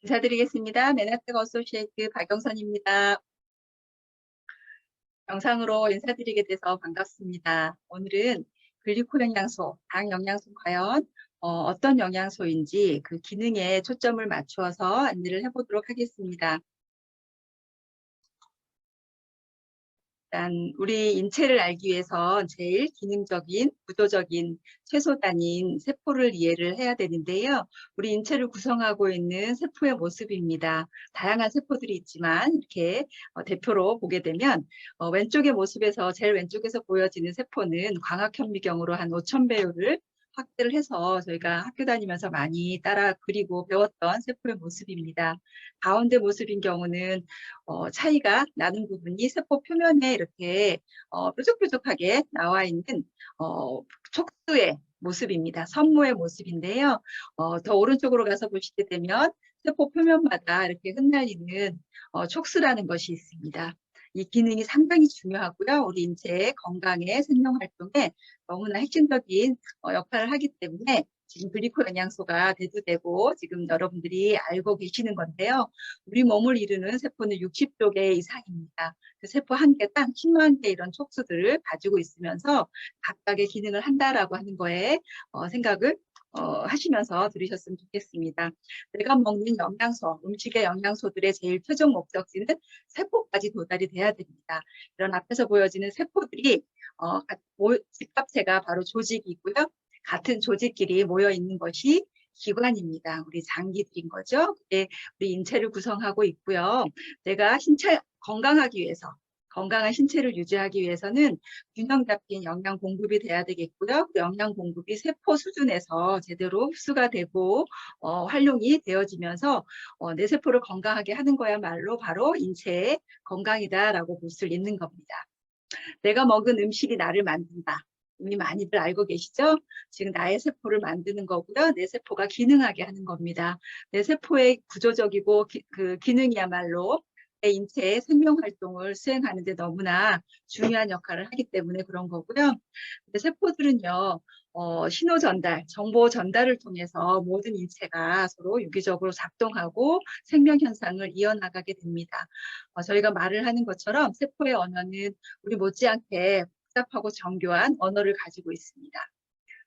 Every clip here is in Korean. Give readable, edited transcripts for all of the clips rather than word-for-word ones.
인사드리겠습니다. 맨하튼 어소시에이트 박영선입니다. 영상으로 인사드리게 돼서 반갑습니다. 오늘은 글리코 영양소, 당 영양소 과연 어떤 영양소인지 그 기능에 초점을 맞추어서 안내를 해보도록 하겠습니다. 일단 우리 인체를 알기 위해서 제일 기능적인, 구조적인 최소 단위인 세포를 이해를 해야 되는데요. 우리 인체를 구성하고 있는 세포의 모습입니다. 다양한 세포들이 있지만 이렇게 대표로 보게 되면 왼쪽의 모습에서 제일 왼쪽에서 보여지는 세포는 광학현미경으로 한 5,000배율을 확대를 해서 저희가 학교 다니면서 많이 따라 그리고 배웠던 세포의 모습입니다. 가운데 모습인 경우는 차이가 나는 부분이 세포 표면에 이렇게 뾰족뾰족하게 나와 있는 촉수의 모습입니다. 선모의 모습인데요. 더 오른쪽으로 가서 보시게 되면 세포 표면마다 이렇게 흩날리는 촉수라는 것이 있습니다. 이 기능이 상당히 중요하고요. 우리 인체의 건강에 생명 활동에 너무나 핵심적인 역할을 하기 때문에 지금 글리코 영양소가 대두되고 지금 여러분들이 알고 계시는 건데요. 우리 몸을 이루는 세포는 60조 개 이상입니다. 그 세포 한 개당 10만 개 이런 촉수들을 가지고 있으면서 각각의 기능을 한다라고 하는 거에 생각을 하시면서 들으셨으면 좋겠습니다. 내가 먹는 영양소, 음식의 영양소들의 제일 최종 목적지는 세포까지 도달이 돼야 됩니다. 이런 앞에서 보여지는 세포들이 집합체가 바로 조직이고요. 같은 조직끼리 모여 있는 것이 기관입니다. 우리 장기들인 거죠. 그게 우리 인체를 구성하고 있고요. 내가 신체 건강하기 위해서 건강한 신체를 유지하기 위해서는 균형 잡힌 영양 공급이 돼야 되겠고요. 그 영양 공급이 세포 수준에서 제대로 흡수가 되고 활용이 되어지면서 내 세포를 건강하게 하는 거야말로 바로 인체의 건강이다라고 볼 수 있는 겁니다. 내가 먹은 음식이 나를 만든다. 이미 많이들 알고 계시죠? 지금 나의 세포를 만드는 거고요. 내 세포가 기능하게 하는 겁니다. 내 세포의 구조적이고 그 기능이야말로 내 인체의 생명 활동을 수행하는 데 너무나 중요한 역할을 하기 때문에 그런 거고요. 근데 세포들은요. 신호 전달, 정보 전달을 통해서 모든 인체가 서로 유기적으로 작동하고 생명 현상을 이어나가게 됩니다. 저희가 말을 하는 것처럼 세포의 언어는 우리 못지않게 복잡하고 정교한 언어를 가지고 있습니다.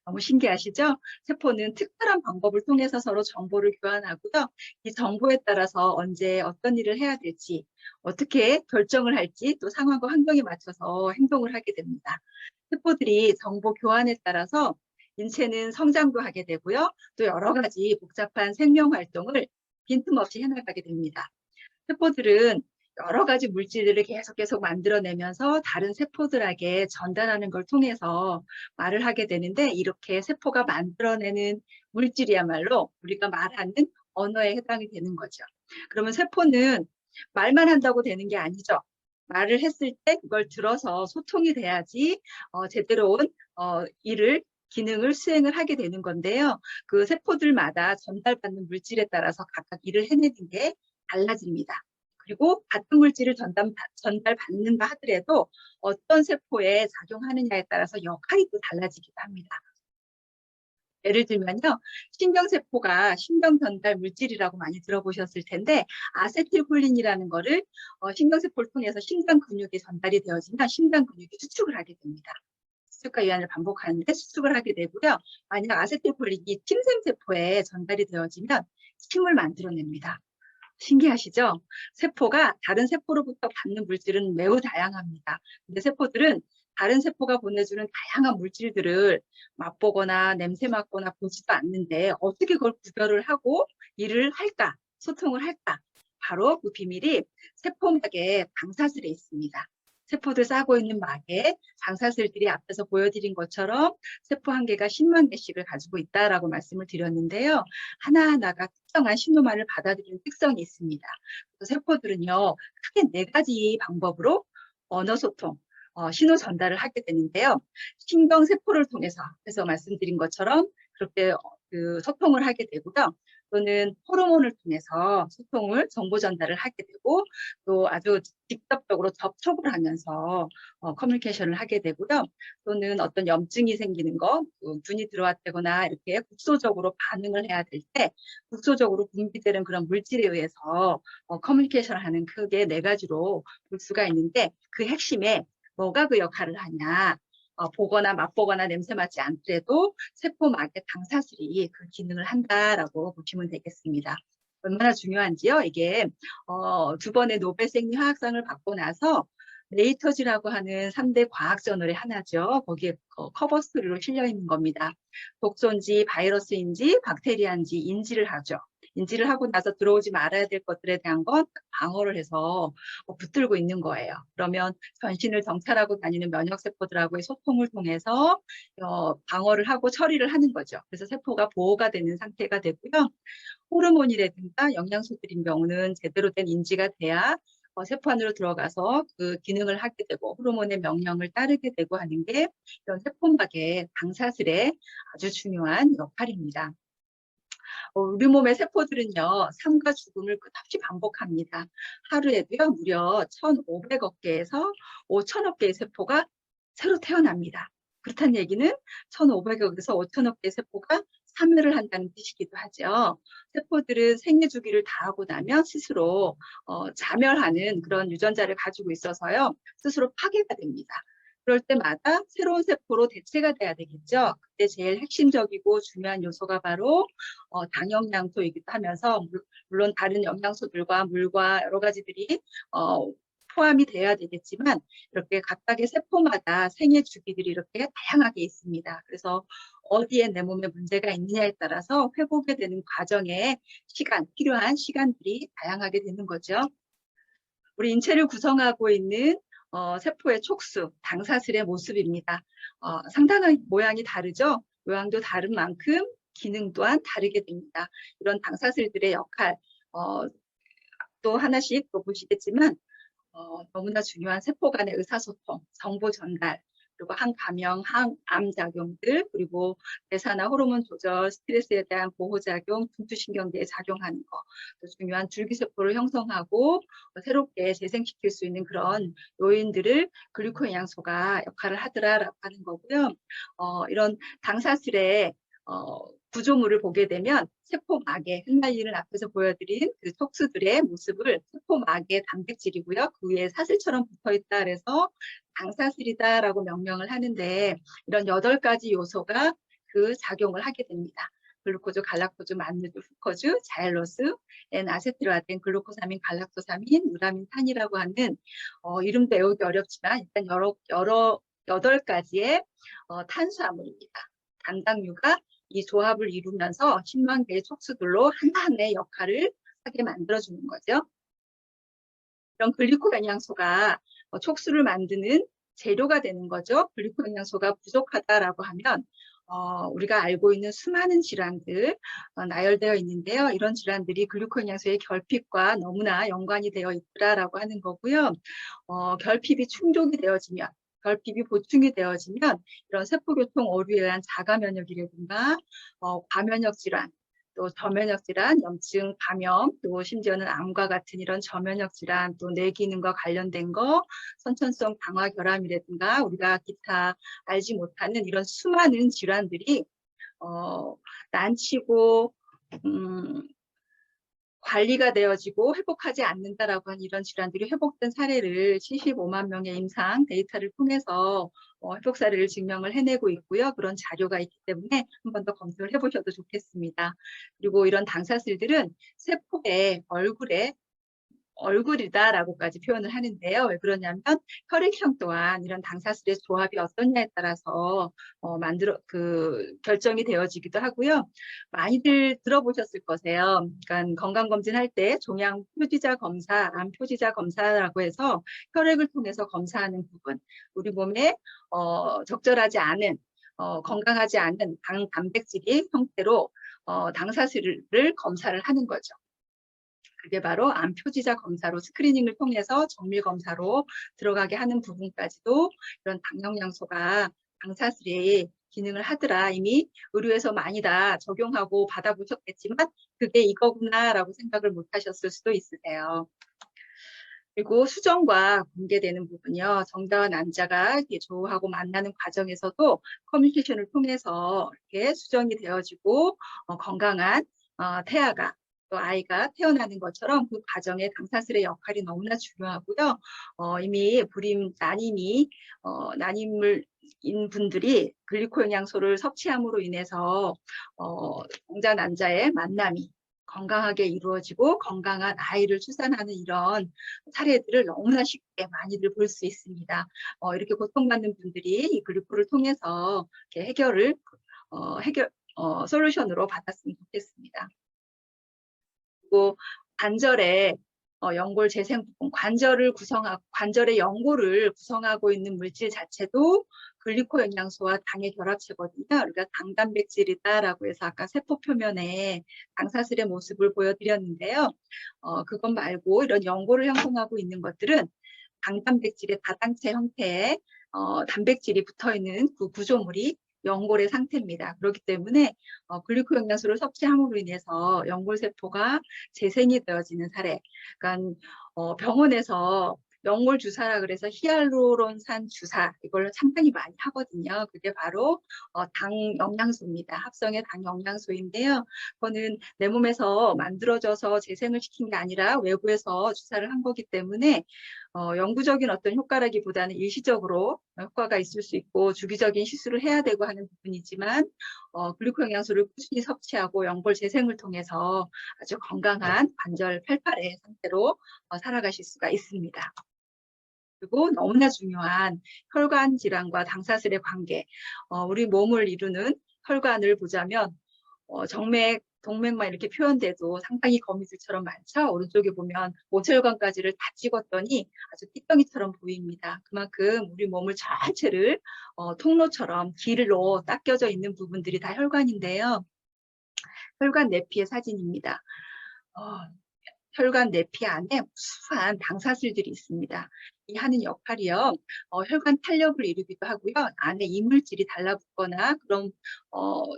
너무 신기하시죠? 세포는 특별한 방법을 통해서 서로 정보를 교환하고요. 이 정보에 따라서 언제 어떤 일을 해야 될지, 어떻게 결정을 할지, 또 상황과 환경에 맞춰서 행동을 하게 됩니다. 세포들이 정보 교환에 따라서 인체는 성장도 하게 되고요. 또 여러 가지 복잡한 생명 활동을 빈틈없이 해나가게 됩니다. 세포들은 여러 가지 물질들을 계속 만들어내면서 다른 세포들에게 전달하는 걸 통해서 말을 하게 되는데 이렇게 세포가 만들어내는 물질이야말로 우리가 말하는 언어에 해당이 되는 거죠. 그러면 세포는 말만 한다고 되는 게 아니죠. 말을 했을 때 그걸 들어서 소통이 돼야지 제대로 온 기능을 수행을 하게 되는 건데요. 그 세포들마다 전달받는 물질에 따라서 각각 일을 해내는 게 달라집니다. 그리고 같은 물질을 전달받는다 하더라도 어떤 세포에 작용하느냐에 따라서 역할이 또 달라지기도 합니다. 예를 들면요. 신경세포가 신경 전달 물질이라고 많이 들어보셨을 텐데 아세틸콜린이라는 거를 신경세포를 통해서 심장 근육에 전달이 되어지면 심장 근육이 수축을 하게 됩니다. 수축과 이완을 반복하는데 수축을 하게 되고요. 만약 아세틸콜린이 침샘세포에 전달이 되어지면 침을 만들어냅니다. 신기하시죠? 세포가 다른 세포로부터 받는 물질은 매우 다양합니다. 근데 세포들은 다른 세포가 보내주는 다양한 물질들을 맛보거나 냄새 맡거나 보지도 않는데 어떻게 그걸 구별을 하고 일을 할까? 소통을 할까? 바로 그 비밀이 세포막의 방사슬에 있습니다. 세포들 싸고 있는 막에 방사슬들이 앞에서 보여드린 것처럼 세포 한 개가 10만 개씩을 가지고 있다라고 말씀을 드렸는데요. 하나하나가 특정한 신호만을 받아들이는 특성이 있습니다. 세포들은요, 크게 4가지 방법으로 언어 소통, 신호 전달을 하게 되는데요. 신경세포를 통해서 말씀드린 것처럼 그렇게 소통을 하게 되고요. 또는 호르몬을 통해서 소통을 정보 전달을 하게 되고 또 아주 직접적으로 접촉을 하면서 커뮤니케이션을 하게 되고요. 또는 어떤 염증이 생기는 거, 눈이 들어왔다거나 이렇게 국소적으로 반응을 해야 될 때 국소적으로 분비되는 그런 물질에 의해서 커뮤니케이션을 하는 크게 네 가지로 볼 수가 있는데 그 핵심에 뭐가 그 역할을 하냐. 보거나 맛보거나 냄새 맡지 않더라도 세포막의 방사슬이 그 기능을 한다라고 보시면 되겠습니다. 얼마나 중요한지요? 이게 두 번의 노벨 생리화학상을 받고 나서 네이처지라고 하는 3대 과학 저널의 하나죠. 거기에 커버 스토리로 실려 있는 겁니다. 독소인지 바이러스인지 박테리아인지 인지를 하죠. 인지를 하고 나서 들어오지 말아야 될 것들에 대한 건 방어를 해서 붙들고 있는 거예요. 그러면 전신을 정찰하고 다니는 면역세포들하고의 소통을 통해서 방어를 하고 처리를 하는 거죠. 그래서 세포가 보호가 되는 상태가 되고요. 호르몬이라든가 영양소들인 경우는 제대로 된 인지가 돼야 세포 안으로 들어가서 그 기능을 하게 되고 호르몬의 명령을 따르게 되고 하는 게 이런 세포막의 방사슬의 아주 중요한 역할입니다. 우리 몸의 세포들은요, 삶과 죽음을 끝없이 반복합니다. 하루에도요, 무려 1,500억 개에서 5천억 개의 세포가 새로 태어납니다. 그렇다는 얘기는 1,500억에서 5천억 개의 세포가 사멸을 한다는 뜻이기도 하죠. 세포들은 생애 주기를 다 하고 나면 스스로 자멸하는 그런 유전자를 가지고 있어서요, 스스로 파괴가 됩니다. 그럴 때마다 새로운 세포로 대체가 돼야 되겠죠. 그때 제일 핵심적이고 중요한 요소가 바로 당영양소이기도 하면서 물론 다른 영양소들과 물과 여러 가지들이 포함이 되어야 되겠지만 이렇게 각각의 세포마다 생애 주기들이 이렇게 다양하게 있습니다. 그래서 어디에 내 몸에 문제가 있느냐에 따라서 회복이 되는 과정에 필요한 시간들이 다양하게 되는 거죠. 우리 인체를 구성하고 있는 세포의 촉수, 당사슬의 모습입니다. 상당한 모양이 다르죠? 모양도 다른 만큼 기능 또한 다르게 됩니다. 이런 당사슬들의 역할, 또 하나씩 또 보시겠지만 너무나 중요한 세포 간의 의사소통, 정보 전달, 그리고 항감염, 항암 작용들, 그리고 대사나 호르몬 조절, 스트레스에 대한 보호작용, 중추신경계에 작용하는 거, 또 중요한 줄기세포를 형성하고 새롭게 재생시킬 수 있는 그런 요인들을 글루콘 영양소가 역할을 하더라라고 하는 거고요. 이런 당사슬의 구조물을 보게 되면 세포막에 흩날리는 앞에서 보여드린 그 촉수들의 모습을 세포막의 단백질이고요. 그 위에 사슬처럼 붙어있다 그래서 당사슬이다라고 명명을 하는데 이런 8가지 요소가 그 작용을 하게 됩니다. 글루코즈, 갈락토즈, 만누즈, 후코즈, 자일로스, N아세틸화된 글루코사민, 갈락토사민, 우라민, 탄이라고 하는 이름도 외우기 어렵지만 일단 여러 8가지의 탄수화물입니다. 단당류가 이 조합을 이루면서 10만 개의 촉수들로 하나하나의 역할을 하게 만들어주는 거죠. 이런 글리코 영양소가 촉수를 만드는 재료가 되는 거죠. 글리코 영양소가 부족하다라고 하면 우리가 알고 있는 수많은 질환들 나열되어 있는데요. 이런 질환들이 글루콘 영양소의 결핍과 너무나 연관이 되어 있더라라고 하는 거고요. 결핍이 충족이 되어지면 결핍이 보충이 되어지면 이런 세포교통 오류에 의한 자가면역이라든가 과면역 질환, 또 저면역 질환, 염증, 감염, 또 심지어는 암과 같은 이런 저면역 질환, 또 뇌기능과 관련된 거, 선천성 당화결함이라든가 우리가 기타 알지 못하는 이런 수많은 질환들이 난치고 관리가 되어지고 회복하지 않는다라고 하는 이런 질환들이 회복된 사례를 75만 명의 임상 데이터를 통해서 회복 사례를 증명을 해내고 있고요. 그런 자료가 있기 때문에 한 번 더 검색을 해보셔도 좋겠습니다. 그리고 이런 당사슬들은 세포의 얼굴이다라고까지 표현을 하는데요. 왜 그러냐면 혈액형 또한 이런 당사슬의 조합이 어떠냐에 따라서 결정이 되어지기도 하고요. 많이들 들어보셨을 거세요. 그러니까 건강검진할 때 종양 표지자 검사, 암 표지자 검사라고 해서 혈액을 통해서 검사하는 부분, 우리 몸에 적절하지 않은 건강하지 않은 단백질의 형태로 당사슬을 검사를 하는 거죠. 그게 바로 암 표지자 검사로 스크리닝을 통해서 정밀 검사로 들어가게 하는 부분까지도 이런 당영양소가 당사슬이 기능을 하더라. 이미 의료에서 많이 다 적용하고 받아보셨겠지만 그게 이거구나라고 생각을 못 하셨을 수도 있으세요. 그리고 수정과 공개되는 부분이요. 정자와 난자가 이렇게 조우하고 만나는 과정에서도 커뮤니케이션을 통해서 이렇게 수정이 되어지고 건강한 태아가 또 아이가 태어나는 것처럼 그 과정에 당사슬의 역할이 너무나 중요하고요. 이미 난임을 인 분들이 글리코 영양소를 섭취함으로 인해서 정자 난자의 만남이 건강하게 이루어지고 건강한 아이를 출산하는 이런 사례들을 너무나 쉽게 많이들 볼 수 있습니다. 이렇게 고통받는 분들이 이 글리코를 통해서 이렇게 솔루션으로 받았으면 좋겠습니다. 그리고 관절의 연골 재생 부분, 관절의 연골을 구성하고 있는 물질 자체도 글리코 영양소와 당의 결합체거든요. 그러니까 당단백질이다라고 해서 아까 세포 표면에 당사슬의 모습을 보여드렸는데요. 그것 말고 이런 연골을 형성하고 있는 것들은 당단백질의 다당체 형태의 단백질이 붙어있는 그 구조물이 연골의 상태입니다. 그렇기 때문에 글리코 영양소를 섭취함으로 인해서 연골세포가 재생이 되어지는 사례. 그러니까 병원에서 연골 주사라 그래서 히알루론산 주사 이걸 상당히 많이 하거든요. 그게 바로 당 영양소입니다. 합성의 당 영양소인데요. 그거는 내 몸에서 만들어져서 재생을 시킨 게 아니라 외부에서 주사를 한 거기 때문에 영구적인 어떤 효과라기보다는 일시적으로 효과가 있을 수 있고 주기적인 시술을 해야 되고 하는 부분이지만 글리코 영양소를 꾸준히 섭취하고 연골 재생을 통해서 아주 건강한 관절 팔팔의 상태로 살아가실 수가 있습니다. 그리고 너무나 중요한 혈관 질환과 당사슬의 관계. 우리 몸을 이루는 혈관을 보자면 정맥, 동맥만 이렇게 표현돼도 상당히 거미줄처럼 많죠. 오른쪽에 보면 모체혈관까지를 다 찍었더니 아주 띠덩이처럼 보입니다. 그만큼 우리 몸을 전체를 통로처럼 길로 닦여져 있는 부분들이 다 혈관인데요. 혈관 내피의 사진입니다. 혈관 내피 안에 수한 당사슬들이 있습니다. 이 하는 역할이요. 혈관 탄력을 이루기도 하고요. 안에 이물질이 달라붙거나 그런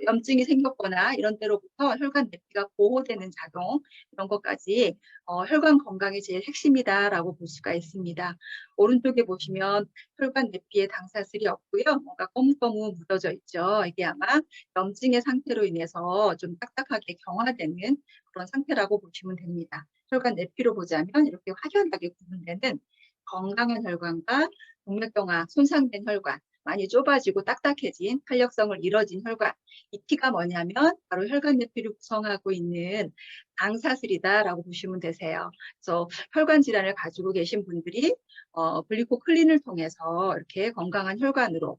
염증이 생겼거나 이런 때로부터 혈관 내피가 보호되는 작용 이런 것까지 혈관 건강의 제일 핵심이다라고 볼 수가 있습니다. 오른쪽에 보시면 혈관 내피에 당사슬이 없고요. 뭔가 거뭇거뭇 묻어져 있죠. 이게 아마 염증의 상태로 인해서 좀 딱딱하게 경화되는 그런 상태라고 보시면 됩니다. 혈관 내피로 보자면 이렇게 확연하게 구분되는 건강한 혈관과 동맥경화 손상된 혈관, 많이 좁아지고 딱딱해진 탄력성을 잃어진 혈관. 이 피가 뭐냐면 바로 혈관 내피를 구성하고 있는 당사슬이다라고 보시면 되세요. 그래서 혈관 질환을 가지고 계신 분들이 글리코 클린을 통해서 이렇게 건강한 혈관으로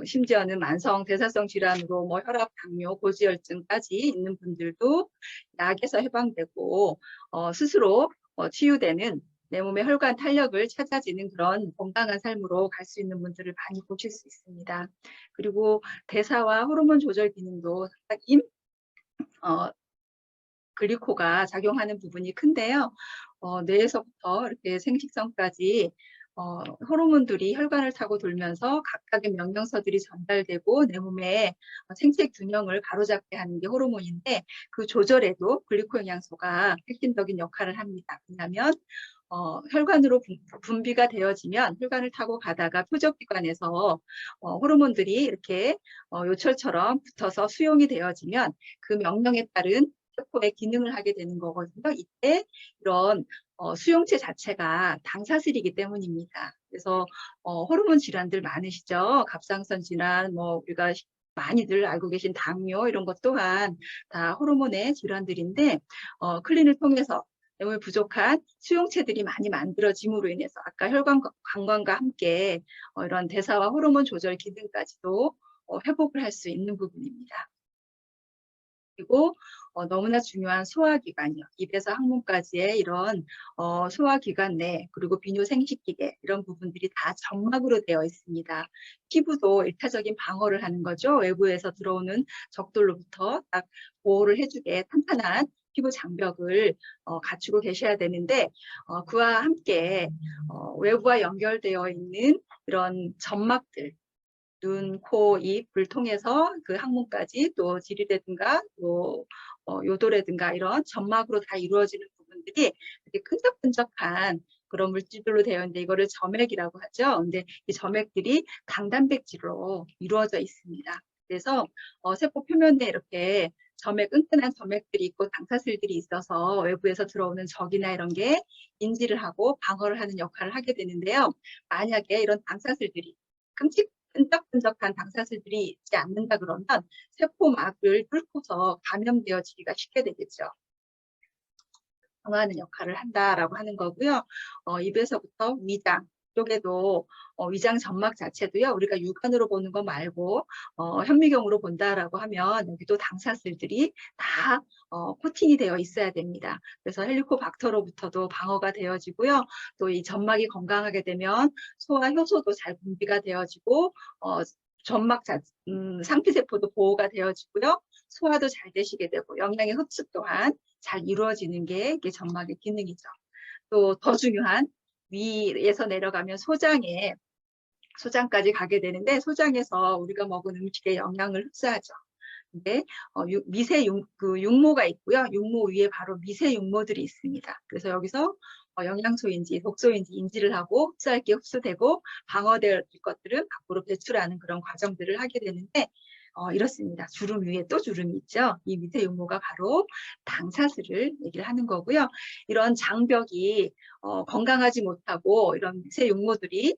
심지어는 만성 대사성 질환으로 뭐 혈압, 당뇨, 고지혈증까지 있는 분들도 약에서 해방되고 스스로 치유되는 내 몸의 혈관 탄력을 찾아지는 그런 건강한 삶으로 갈 수 있는 분들을 많이 보실 수 있습니다. 그리고 대사와 호르몬 조절 기능도 상당히 글리코가 작용하는 부분이 큰데요. 뇌에서부터 이렇게 생식선까지 호르몬들이 혈관을 타고 돌면서 각각의 명령서들이 전달되고 내 몸의 생체 균형을 바로잡게 하는 게 호르몬인데 그 조절에도 글리코 영양소가 핵심적인 역할을 합니다. 왜냐하면 혈관으로 분비가 되어지면 혈관을 타고 가다가 표적기관에서 호르몬들이 이렇게 요철처럼 붙어서 수용이 되어지면 그 명령에 따른 세포의 기능을 하게 되는 거거든요. 이때 이런 수용체 자체가 당사슬이기 때문입니다. 그래서 호르몬 질환들 많으시죠. 갑상선 질환, 뭐 우리가 많이들 알고 계신 당뇨 이런 것 또한 다 호르몬의 질환들인데 클린을 통해서 내 몸에 부족한 수용체들이 많이 만들어짐으로 인해서 아까 혈관 관광과 함께 이런 대사와 호르몬 조절 기능까지도 회복을 할 수 있는 부분입니다. 그리고 너무나 중요한 소화기관이요. 입에서 항문까지의 이런 소화기관 내 그리고 비뇨 생식기계 이런 부분들이 다 점막으로 되어 있습니다. 피부도 일차적인 방어를 하는 거죠. 외부에서 들어오는 적들로부터 딱 보호를 해주게 탄탄한 피부 장벽을 갖추고 계셔야 되는데 그와 함께 외부와 연결되어 있는 이런 점막들 눈, 코, 입을 통해서 그 항문까지 또 질이라든가 또 요도라든가 이런 점막으로 다 이루어지는 부분들이 이렇게 끈적끈적한 그런 물질들로 되어 있는데 이거를 점액이라고 하죠. 근데 이 점액들이 강단백질로 이루어져 있습니다. 그래서 세포 표면에 이렇게 끈끈한 점액들이 있고 당사슬들이 있어서 외부에서 들어오는 적이나 이런 게 인지를 하고 방어를 하는 역할을 하게 되는데요. 만약에 이런 당사슬들이 끈적끈적한 당사슬들이 있지 않는다 그러면 세포막을 뚫고서 감염되어지기가 쉽게 되겠죠. 방어하는 역할을 한다라고 하는 거고요. 입에서부터 위장 쪽에도 위장 점막 자체도요. 우리가 육안으로 보는 거 말고 현미경으로 본다라고 하면 여기도 당사슬들이 다 코팅이 되어 있어야 됩니다. 그래서 헬리코박터로부터도 방어가 되어지고요. 또 이 점막이 건강하게 되면 소화 효소도 잘 분비가 되어지고 점막 상피세포도 보호가 되어지고요. 소화도 잘 되시게 되고 영양의 흡수 또한 잘 이루어지는 게 이게 점막의 기능이죠. 또 더 중요한 위에서 내려가면 소장까지 가게 되는데 소장에서 우리가 먹은 음식의 영양을 흡수하죠. 근데 육모가 있고요. 육모 위에 바로 미세 육모들이 있습니다. 그래서 여기서 영양소인지 독소인지 인지를 하고 흡수할 게 흡수되고 방어될 것들은 밖으로 배출하는 그런 과정들을 하게 되는데 이렇습니다. 주름 위에 또 주름이 있죠. 이 밑에 육모가 바로 당사슬을 얘기를 하는 거고요. 이런 장벽이 건강하지 못하고 이런 미세 육모들이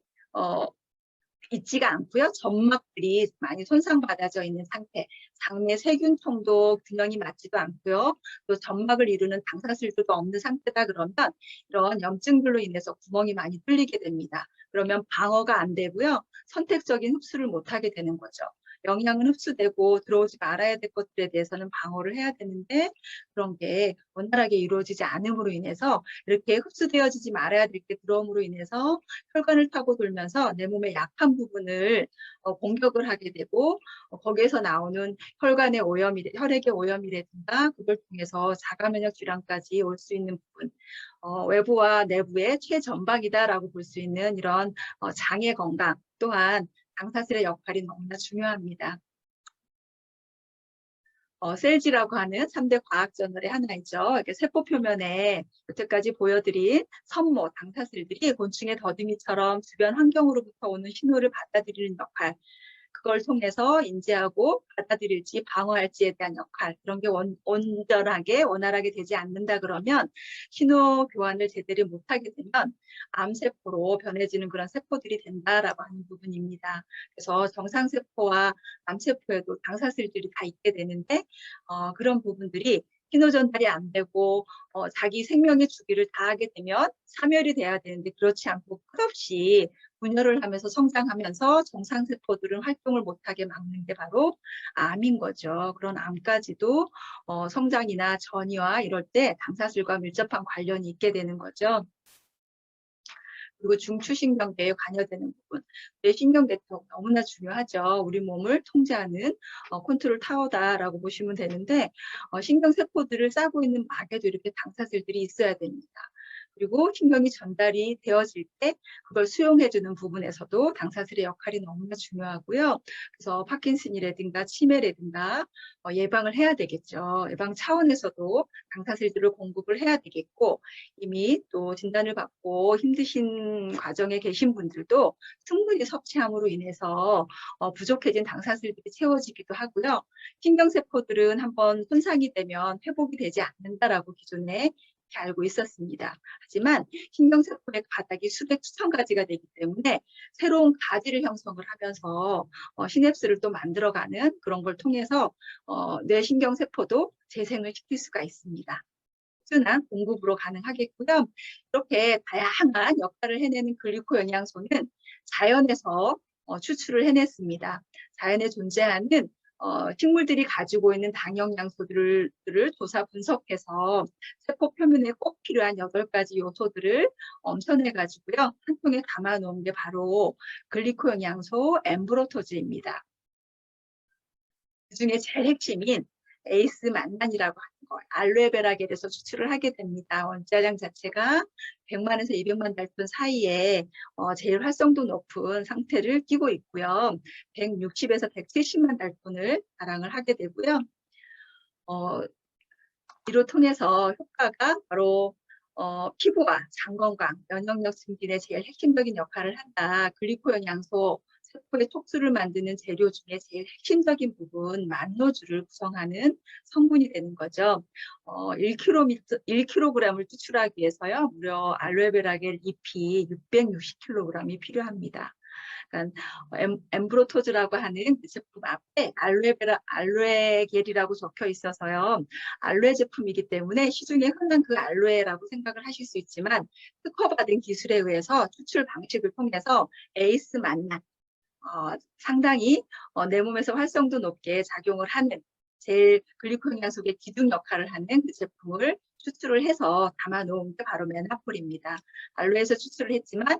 있지가 않고요. 점막들이 많이 손상받아져 있는 상태, 장내 세균통도 균형이 맞지도 않고요. 또 점막을 이루는 당사슬들도 없는 상태다 그러면 이런 염증들로 인해서 구멍이 많이 뚫리게 됩니다. 그러면 방어가 안 되고요. 선택적인 흡수를 못하게 되는 거죠. 영양은 흡수되고 들어오지 말아야 될 것들에 대해서는 방어를 해야 되는데 그런 게 원활하게 이루어지지 않음으로 인해서 이렇게 흡수되어지지 말아야 될 게 들어옴으로 인해서 혈관을 타고 돌면서 내 몸의 약한 부분을 공격을 하게 되고 거기에서 나오는 혈액의 오염이라든가 그걸 통해서 자가면역 질환까지 올 수 있는 부분 외부와 내부의 최전방이다라고 볼 수 있는 이런 장의 건강 또한 당사슬의 역할이 너무나 중요합니다. 셀지라고 하는 3대 과학저널의 하나이죠. 이렇게 세포 표면에 여태까지 보여드린 선모, 당사슬들이 곤충의 더듬이처럼 주변 환경으로부터 오는 신호를 받아들이는 역할, 그걸 통해서 인지하고 받아들일지 방어할지에 대한 역할, 그런 게 온전하게 원활하게 되지 않는다 그러면 신호 교환을 제대로 못하게 되면 암세포로 변해지는 그런 세포들이 된다라고 하는 부분입니다. 그래서 정상세포와 암세포에도 당사슬들이 다 있게 되는데 그런 부분들이 신호 전달이 안 되고 자기 생명의 주기를 다하게 되면 사멸이 돼야 되는데 그렇지 않고 끝없이 분열을 하면서 성장하면서 정상세포들은 활동을 못하게 막는 게 바로 암인 거죠. 그런 암까지도 성장이나 전이와 이럴 때 당사슬과 밀접한 관련이 있게 되는 거죠. 그리고 중추신경계에 관여되는 부분. 뇌신경 네트워크 너무나 중요하죠. 우리 몸을 통제하는 컨트롤 타워다라고 보시면 되는데 신경세포들을 싸고 있는 막에도 이렇게 당사슬들이 있어야 됩니다. 그리고 신경이 전달이 되어질 때 그걸 수용해주는 부분에서도 당사슬의 역할이 너무나 중요하고요. 그래서 파킨슨이라든가 치매라든가 예방을 해야 되겠죠. 예방 차원에서도 당사슬들을 공급을 해야 되겠고 이미 또 진단을 받고 힘드신 과정에 계신 분들도 충분히 섭취함으로 인해서 부족해진 당사슬들이 채워지기도 하고요. 신경세포들은 한번 손상이 되면 회복이 되지 않는다라고 기존에 알고 있었습니다. 하지만 신경세포의 가닥이 수백 수천 가지가 되기 때문에 새로운 가지를 형성을 하면서 시냅스를 또 만들어가는 그런 걸 통해서 뇌신경세포도 재생을 시킬 수가 있습니다. 꾸준한 공급으로 가능하겠고요. 이렇게 다양한 역할을 해내는 글리코 영양소는 자연에서 추출을 해냈습니다. 자연에 존재하는 식물들이 가지고 있는 당영양소들을 조사 분석해서 세포 표면에 꼭 필요한 8가지 요소들을 엄선해가지고요. 한 통에 담아놓은 게 바로 글리코 영양소 엠브로토즈입니다. 그중에 제일 핵심인 에이스 만난이라고 하는 거, 알로에베라겔에서 추출을 하게 됩니다. 원자량 자체가 100만에서 200만 달톤 사이에 제일 활성도 높은 상태를 띠고 있고요. 160에서 170만 달톤을 자랑을 하게 되고요. 이로 통해서 효과가 바로 피부와 장 건강, 면역력 증진에 제일 핵심적인 역할을 한다. 글리코 영양소, 세포의 촉수를 만드는 재료 중에 제일 핵심적인 부분, 만노주를 구성하는 성분이 되는 거죠. 1kg을 추출하기 위해서요, 무려 알로에베라겔 잎이 660kg이 필요합니다. 그러니까 엠브로토즈라고 하는 그 제품 앞에 알로에겔이라고 적혀 있어서요. 알로에 제품이기 때문에 시중에 흔한 그 알로에라고 생각을 하실 수 있지만 특허받은 기술에 의해서 추출 방식을 통해서 에이스 만난 상당히 내 몸에서 활성도 높게 작용을 하는 제일 글리코 영양소의 기둥 역할을 하는 그 제품을 추출을 해서 담아 놓은 게 바로 메나폴입니다. 알로에에서 추출을 했지만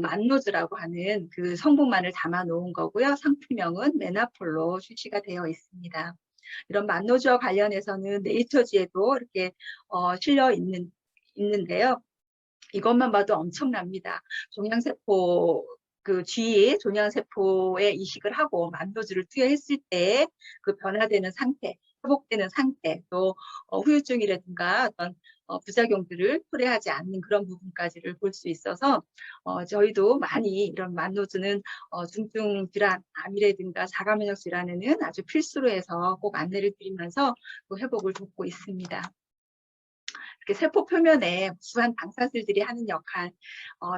만노즈라고 하는 그 성분만을 담아 놓은 거고요. 상품명은 메나폴로 출시가 되어 있습니다. 이런 만노즈와 관련해서는 네이처지에도 이렇게 실려 있는데요. 이것만 봐도 엄청납니다. 종양세포 그 G 종양세포에 이식을 하고 만노즈를 투여했을 때 그 변화되는 상태, 회복되는 상태, 또 후유증이라든가 어떤 부작용들을 초래하지 않는 그런 부분까지를 볼 수 있어서 저희도 많이 이런 만노즈는 중증 질환, 암이라든가 자가면역 질환에는 아주 필수로 해서 꼭 안내를 드리면서 그 회복을 돕고 있습니다. 이렇게 세포 표면에 무수한 방사슬들이 하는 역할,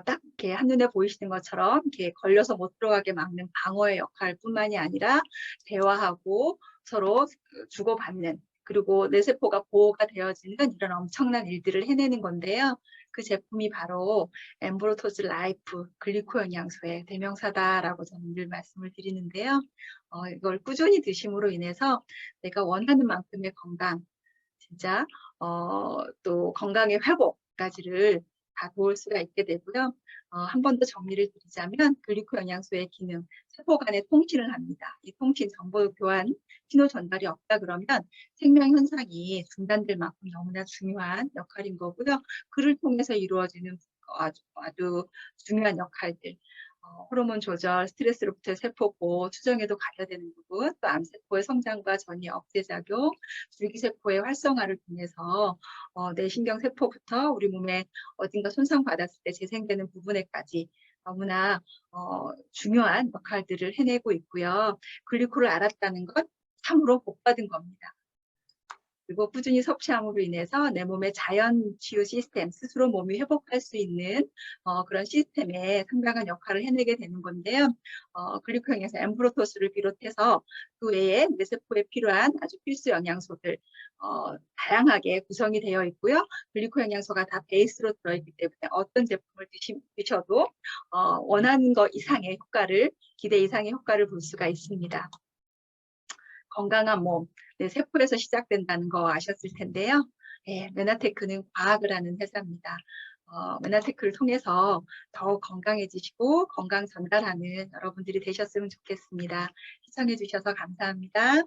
딱 이렇게 한눈에 보이시는 것처럼 이렇게 걸려서 못 들어가게 막는 방어의 역할뿐만이 아니라 대화하고 서로 주고받는, 그리고 내 세포가 보호가 되어지는 이런 엄청난 일들을 해내는 건데요. 그 제품이 바로 엠브로토즈 라이프 글리코 영양소의 대명사다라고 저는 늘 말씀을 드리는데요. 이걸 꾸준히 드심으로 인해서 내가 원하는 만큼의 건강, 진짜 또 건강의 회복까지를 다 도울 수가 있게 되고요. 한 번 더 정리를 드리자면 글리코 영양소의 기능, 세포 간의 통신을 합니다. 이 통신, 정보 교환, 신호 전달이 없다 그러면 생명 현상이 중단될 만큼 너무나 중요한 역할인 거고요. 그를 통해서 이루어지는 아주 중요한 역할들, 호르몬 조절, 스트레스로부터 세포 보호, 추정에도 가려되는 부분, 또 암세포의 성장과 전이 억제작용, 줄기세포의 활성화를 통해서 뇌신경세포부터 우리 몸에 어딘가 손상받았을 때 재생되는 부분에까지 너무나 중요한 역할들을 해내고 있고요. 글리코를 알았다는 것 참으로 복받은 겁니다. 그리고 꾸준히 섭취함으로 인해서 내 몸의 자연 치유 시스템, 스스로 몸이 회복할 수 있는 그런 시스템에 상당한 역할을 해내게 되는 건데요. 글리코 영양소 엠브로토스를 비롯해서 그 외에 뇌세포에 필요한 아주 필수 영양소들 다양하게 구성이 되어 있고요. 글리코 영양소가 다 베이스로 들어있기 때문에 어떤 제품을 드셔도 원하는 것 이상의 효과를, 기대 이상의 효과를 볼 수가 있습니다. 건강한 몸, 세포에서 시작된다는 거 아셨을 텐데요. 메나테크는 과학을 하는 회사입니다. 메나테크를 통해서 더욱 건강해지시고 건강 전달하는 여러분들이 되셨으면 좋겠습니다. 시청해 주셔서 감사합니다.